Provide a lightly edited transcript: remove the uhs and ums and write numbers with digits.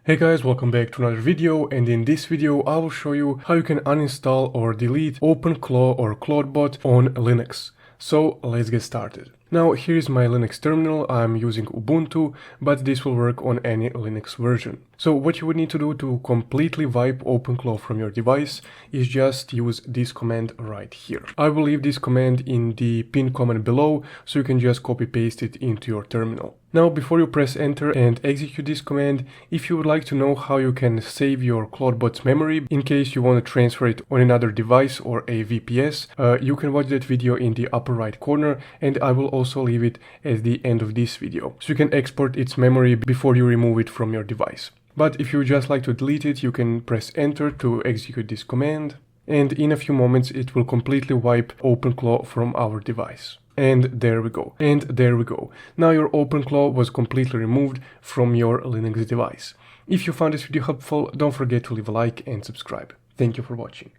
Hey guys, welcome back to another video, and in this video I will show you how you can uninstall or delete OpenClaw or Clawdbot on Linux. So let's get started. Now here is my Linux terminal. I'm using Ubuntu, but this will work on any Linux version. So what you would need to do to completely wipe OpenClaw from your device is just use this command right here. I will leave this command in the pinned comment below, so you can just copy paste it into your terminal. Now before you press enter and execute this command, if you would like to know how you can save your Clawdbot's memory in case you want to transfer it on another device or a VPS, you can watch that video in the upper right corner, and I will also leave it at the end of this video, so you can export its memory before you remove it from your device. But if you just like to delete it, you can press enter to execute this command, and in a few moments it will completely wipe OpenClaw from our device. And there we go. And there we go. Now your OpenClaw was completely removed from your Linux device. If you found this video helpful, don't forget to leave a like and subscribe. Thank you for watching.